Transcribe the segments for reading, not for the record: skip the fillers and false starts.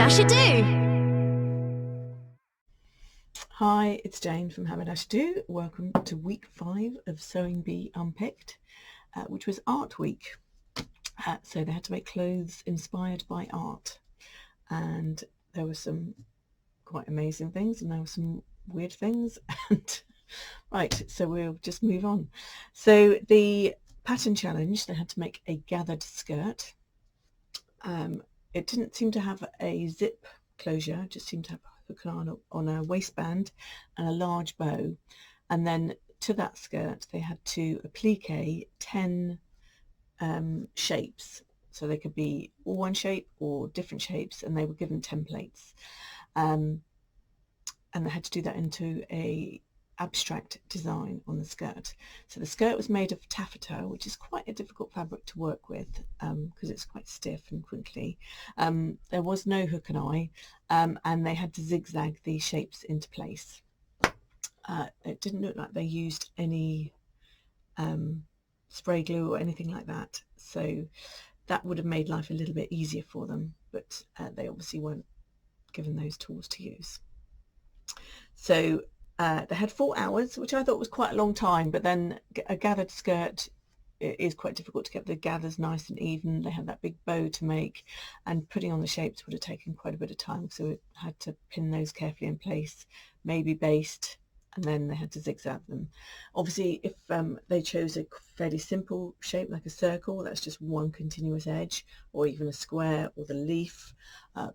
Haberdasher Do. Hi, it's Jane from Haberdasher Do. Welcome to week 5 of Sewing Bee Unpicked, which was Art Week. So they had to make clothes inspired by art, and there were some quite amazing things and there were some weird things. And right, so we'll just move on. So the pattern challenge, they had to make a gathered skirt. It didn't seem to have a zip closure, it just seemed to have a hook on a waistband and a large bow. And then to that skirt they had to applique 10 shapes, so they could be all one shape or different shapes, and they were given templates, and they had to do that into a abstract design on the skirt. So the skirt was made of taffeta, which is quite a difficult fabric to work with because it's quite stiff and crinkly. There was no hook and eye, and they had to zigzag the shapes into place. It didn't look like they used any spray glue or anything like that, so that would have made life a little bit easier for them, but they obviously weren't given those tools to use. So they had 4 hours, which I thought was quite a long time, but then a gathered skirt, it is quite difficult to get the gathers nice and even. They had that big bow to make, and putting on the shapes would have taken quite a bit of time, so it had to pin those carefully in place, maybe baste, and then they had to zigzag them. Obviously, if they chose a fairly simple shape like a circle, that's just one continuous edge, or even a square or the leaf,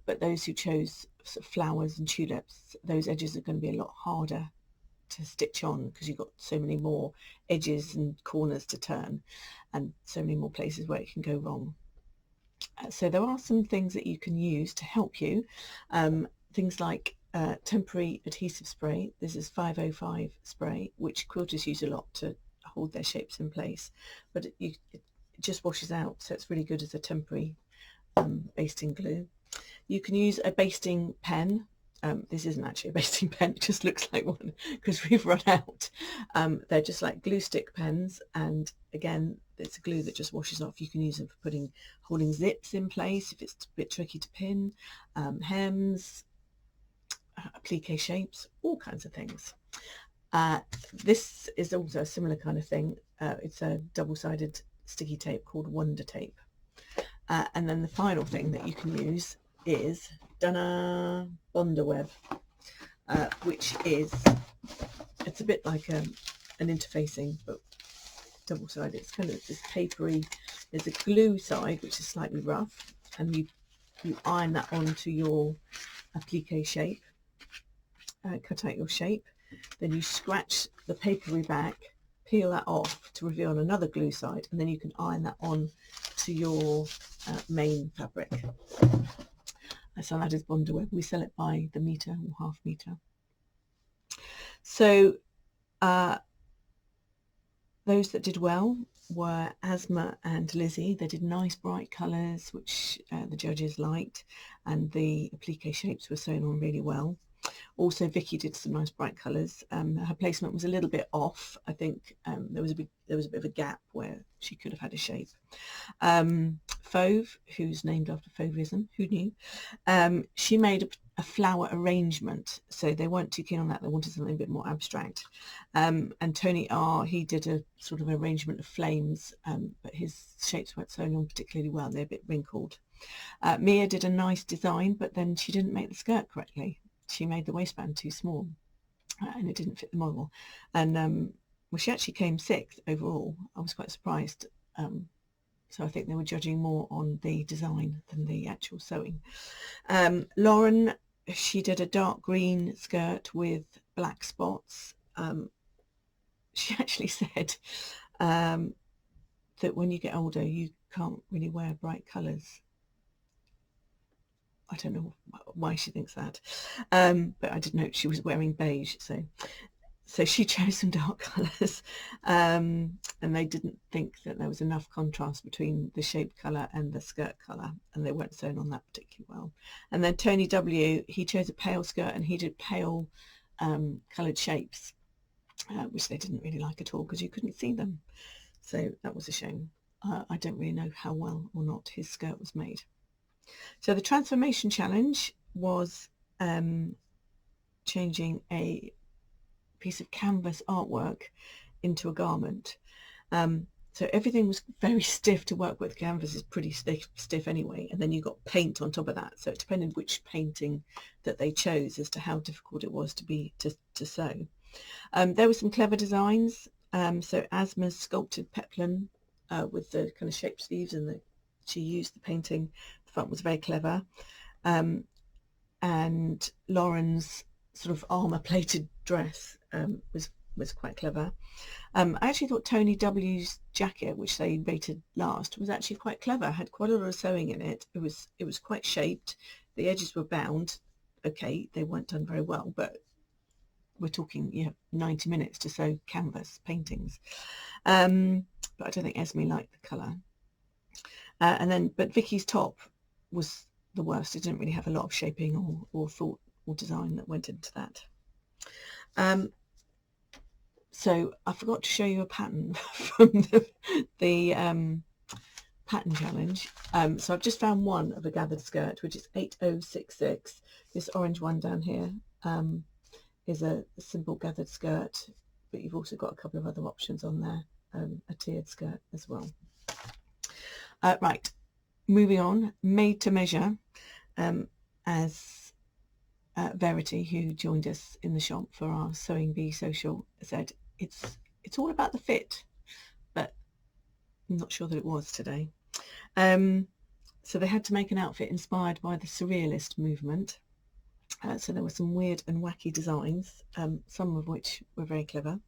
but those who chose sort of flowers and tulips, those edges are going to be a lot harder to stitch on because you've got so many more edges and corners to turn and so many more places where it can go wrong. So there are some things that you can use to help you, things like temporary adhesive spray. This is 505 spray, which quilters use a lot to hold their shapes in place, but it just washes out, so it's really good as a temporary basting glue. You can use a basting pen. This isn't actually a basting pen, it just looks like one because we've run out. They're just like glue stick pens, and again, it's a glue that just washes off. You can use them for holding zips in place if it's a bit tricky to pin, hems, applique shapes, all kinds of things. This is also a similar kind of thing. It's a double-sided sticky tape called Wonder Tape. And then the final thing that you can use is Bonder Web, which is, it's a bit like an interfacing but double-sided. It's kind of this papery. There's a glue side which is slightly rough, and you iron that onto your applique shape, cut out your shape, then you scratch the papery back, peel that off to reveal another glue side, and then you can iron that on to your main fabric. So that is Bonder Web. We sell it by the metre or half metre. So those that did well were Asma and Lizzie. They did nice bright colours, which the judges liked, and the applique shapes were sewn on really well. Also, Vicky did some nice bright colours. Her placement was a little bit off. I think there was a bit of a gap where she could have had a shape. Fauve, who's named after Fauvism, who knew? She made a flower arrangement, so they weren't too keen on that. They wanted something a bit more abstract. And Tony R, he did a sort of arrangement of flames, but his shapes weren't sewn on particularly well. They're a bit wrinkled. Mia did a nice design, but then she didn't make the skirt correctly. She made the waistband too small, and it didn't fit the model. And well, she actually came 6th overall. I was quite surprised. So I think they were judging more on the design than the actual sewing. Lauren, she did a dark green skirt with black spots. She actually said that when you get older, you can't really wear bright colours. I don't know why she thinks that, but I did note she was wearing beige, so she chose some dark colours, and they didn't think that there was enough contrast between the shape colour and the skirt colour, and they weren't sewn on that particularly well. And then Tony W, he chose a pale skirt, and he did pale coloured shapes, which they didn't really like at all because you couldn't see them, so that was a shame. I don't really know how well or not his skirt was made. So the transformation challenge was changing a piece of canvas artwork into a garment. So everything was very stiff to work with. Canvas is pretty stiff anyway, and then you got paint on top of that. So it depended which painting that they chose as to how difficult it was to sew. There were some clever designs. So Asma's sculpted peplum with the kind of shaped sleeves, and she used the painting. The front was very clever. And Lauren's sort of armour-plated dress was quite clever. I actually thought Tony W's jacket, which they rated last, was actually quite clever. Had quite a lot of sewing in it. It was quite shaped. The edges were bound. Okay, they weren't done very well, but we're talking 90 minutes to sew canvas paintings. But I don't think Esme liked the colour. But Vicky's top was the worst. It didn't really have a lot of shaping or thought or design that went into that. So I forgot to show you a pattern from the pattern challenge. So I've just found one of a gathered skirt, which is 8066. This orange one down here is a simple gathered skirt, but you've also got a couple of other options on there, a tiered skirt as well. Right, moving on, made to measure, as Verity, who joined us in the shop for our Sewing Bee social, said it's all about the fit, but I'm not sure that it was today. So they had to make an outfit inspired by the Surrealist Movement. So there were some weird and wacky designs, some of which were very clever.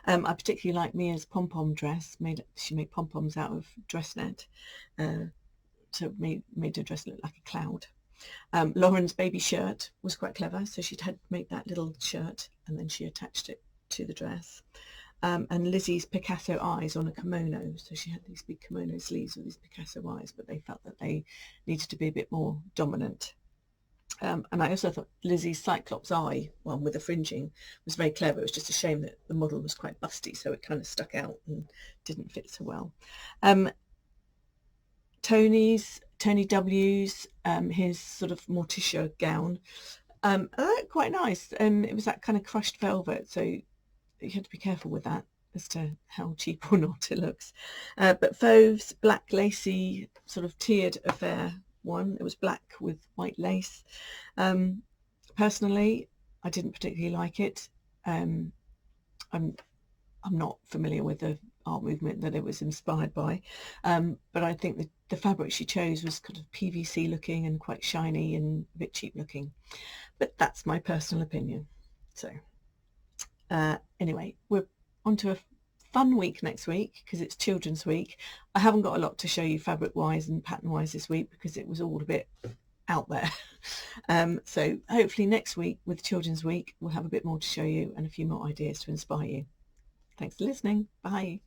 I particularly like Mia's pom-pom dress. She made pom-poms out of dress net, so made her dress look like a cloud. Lauren's baby shirt was quite clever, so she'd had made that little shirt and then she attached it to the dress. And Lizzie's Picasso eyes on a kimono, so she had these big kimono sleeves with these Picasso eyes, but they felt that they needed to be a bit more dominant. And I also thought Lizzie's Cyclops eye one with the fringing was very clever. It was just a shame that the model was quite busty, so it kind of stuck out and didn't fit so well. Tony W's, his sort of Morticia gown, quite nice. It was that kind of crushed velvet, so you had to be careful with that as to how cheap or not it looks. But Fauve's black lacy sort of tiered affair one, it was black with white lace. Personally, I didn't particularly like it. I'm not familiar with the art movement that it was inspired by, but I think the fabric she chose was kind of PVC looking and quite shiny and a bit cheap looking, but that's my personal opinion. So anyway, we're on to a fun week next week because it's Children's Week. I haven't got a lot to show you fabric wise and pattern wise this week because it was all a bit out there. So hopefully next week with Children's Week we'll have a bit more to show you and a few more ideas to inspire you. Thanks for listening. Bye.